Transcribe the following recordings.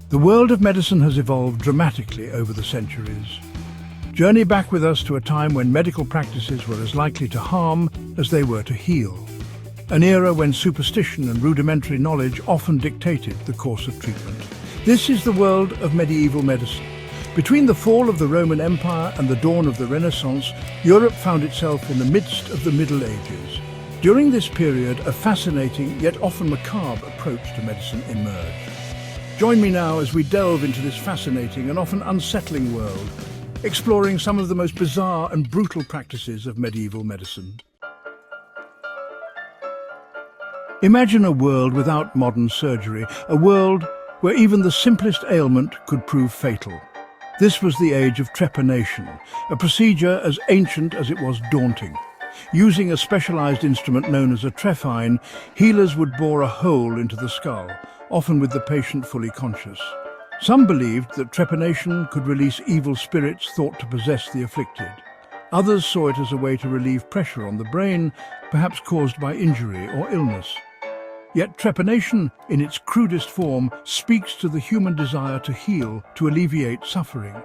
The world of medicine has evolved dramatically over the centuries. Journey back with us to a time when medical practices were as likely to harm as they were to heal. An era when superstition and rudimentary knowledge often dictated the course of treatment. This is the world of medieval medicine. Between the fall of the Roman Empire and the dawn of the Renaissance, Europe found itself in the midst of the Middle Ages. During this period, a fascinating yet often macabre approach to medicine emerged. Join me now as we delve into this fascinating and often unsettling world, exploring some of the most bizarre and brutal practices of medieval medicine. Imagine a world without modern surgery, a world where even the simplest ailment could prove fatal. This was the age of trepanation, a procedure as ancient as it was daunting. Using a specialized instrument known as a trephine, healers would bore a hole into the skull, often with the patient fully conscious. Some believed that trepanation could release evil spirits thought to possess the afflicted. Others saw it as a way to relieve pressure on the brain, perhaps caused by injury or illness. Yet trepanation, in its crudest form, speaks to the human desire to heal, to alleviate suffering.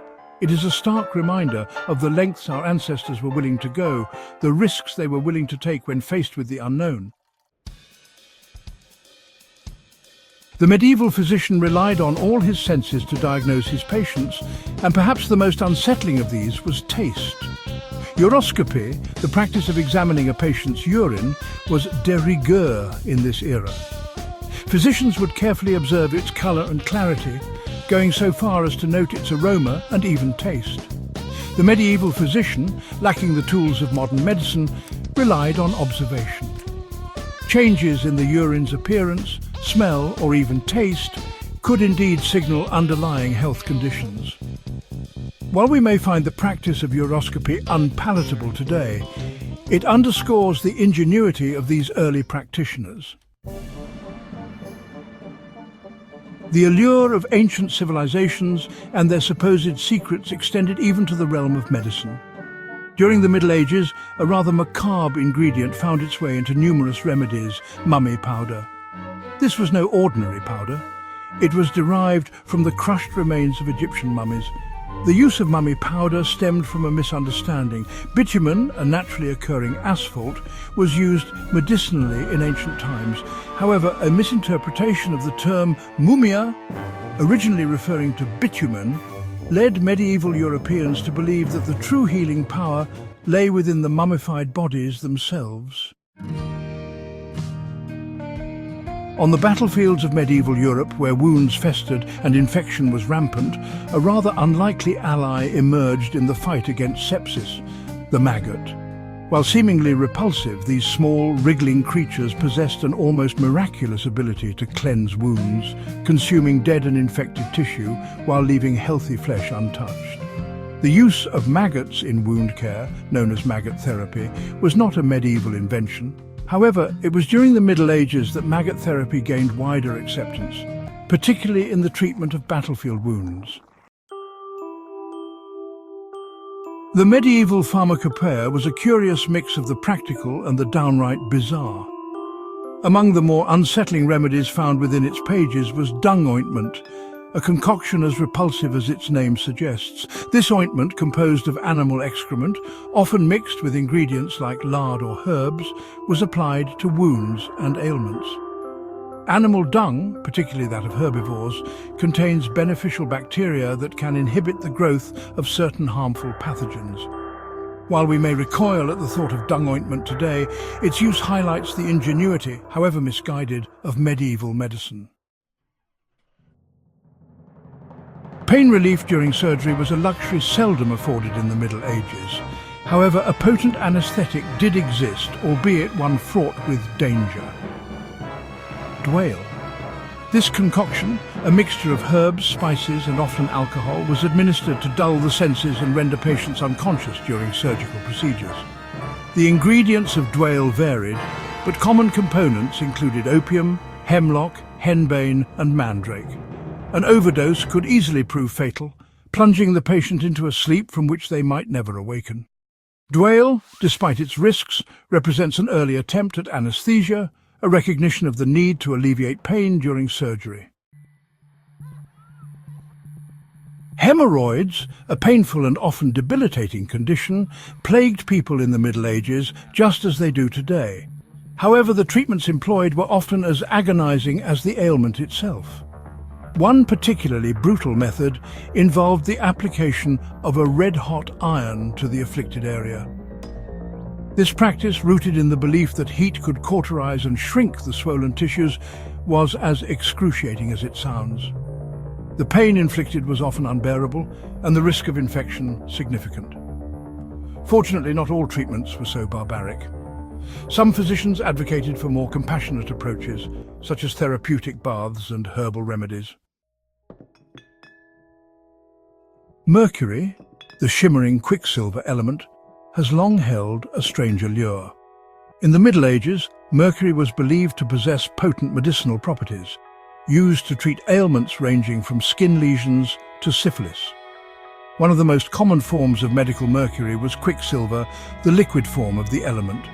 It is a stark reminder of the lengths our ancestors were willing to go, the risks they were willing to take when faced with the unknown. The medieval physician relied on all his senses to diagnose his patients, and perhaps the most unsettling of these was taste. Uroscopy, the practice of examining a patient's urine, was de rigueur in this era. Physicians would carefully observe its colour and clarity, going so far as to note its aroma and even taste. The medieval physician, lacking the tools of modern medicine, relied on observation. Changes in the urine's appearance, smell or even taste could indeed signal underlying health conditions. While we may find the practice of uroscopy unpalatable today, it underscores the ingenuity of these early practitioners. The allure of ancient civilizations and their supposed secrets extended even to the realm of medicine. During the Middle Ages, a rather macabre ingredient found its way into numerous remedies: mummy powder. This was no ordinary powder. It was derived from the crushed remains of Egyptian mummies. The use of mummy powder stemmed from a misunderstanding. Bitumen, a naturally occurring asphalt, was used medicinally in ancient times. However, a misinterpretation of the term mumia, originally referring to bitumen, led medieval Europeans to believe that the true healing power lay within the mummified bodies themselves. On the battlefields of medieval Europe, where wounds festered and infection was rampant, a rather unlikely ally emerged in the fight against sepsis: the maggot. While seemingly repulsive, these small, wriggling creatures possessed an almost miraculous ability to cleanse wounds, consuming dead and infected tissue while leaving healthy flesh untouched. The use of maggots in wound care, known as maggot therapy, was not a medieval invention. However, it was during the Middle Ages that maggot therapy gained wider acceptance, particularly in the treatment of battlefield wounds. The medieval pharmacopoeia was a curious mix of the practical and the downright bizarre. Among the more unsettling remedies found within its pages was dung ointment, a concoction as repulsive as its name suggests. This ointment, composed of animal excrement, often mixed with ingredients like lard or herbs, was applied to wounds and ailments. Animal dung, particularly that of herbivores, contains beneficial bacteria that can inhibit the growth of certain harmful pathogens. While we may recoil at the thought of dung ointment today, its use highlights the ingenuity, however misguided, of medieval medicine. Pain relief during surgery was a luxury seldom afforded in the Middle Ages. However, a potent anesthetic did exist, albeit one fraught with danger. Dwale. This concoction, a mixture of herbs, spices and often alcohol, was administered to dull the senses and render patients unconscious during surgical procedures. The ingredients of dwale varied, but common components included opium, hemlock, henbane and mandrake. An overdose could easily prove fatal, plunging the patient into a sleep from which they might never awaken. Dwale, despite its risks, represents an early attempt at anesthesia, a recognition of the need to alleviate pain during surgery. Hemorrhoids, a painful and often debilitating condition, plagued people in the Middle Ages just as they do today. However, the treatments employed were often as agonizing as the ailment itself. One particularly brutal method involved the application of a red-hot iron to the afflicted area. This practice, rooted in the belief that heat could cauterize and shrink the swollen tissues, was as excruciating as it sounds. The pain inflicted was often unbearable, and the risk of infection significant. Fortunately, not all treatments were so barbaric. Some physicians advocated for more compassionate approaches, such as therapeutic baths and herbal remedies. Mercury, the shimmering quicksilver element, has long held a strange allure. In the Middle Ages, mercury was believed to possess potent medicinal properties, used to treat ailments ranging from skin lesions to syphilis. One of the most common forms of medical mercury was quicksilver, the liquid form of the element.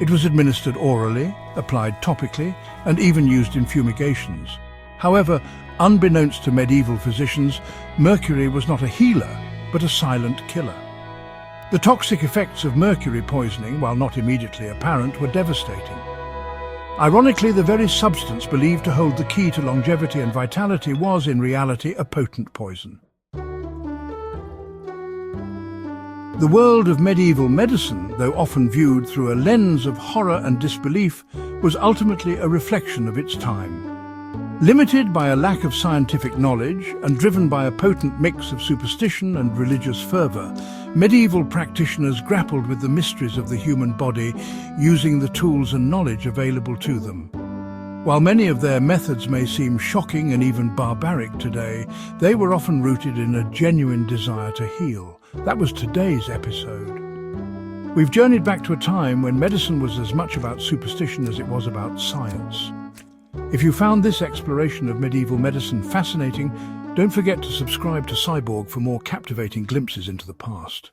It was administered orally, applied topically, and even used in fumigations. However, unbeknownst to medieval physicians, mercury was not a healer, but a silent killer. The toxic effects of mercury poisoning, while not immediately apparent, were devastating. Ironically, the very substance believed to hold the key to longevity and vitality was, in reality, a potent poison. The world of medieval medicine, though often viewed through a lens of horror and disbelief, was ultimately a reflection of its time. Limited by a lack of scientific knowledge and driven by a potent mix of superstition and religious fervor, medieval practitioners grappled with the mysteries of the human body using the tools and knowledge available to them. While many of their methods may seem shocking and even barbaric today, they were often rooted in a genuine desire to heal. That was today's episode. We've journeyed back to a time when medicine was as much about superstition as it was about science. If you found this exploration of medieval medicine fascinating, don't forget to subscribe to Cyborg for more captivating glimpses into the past.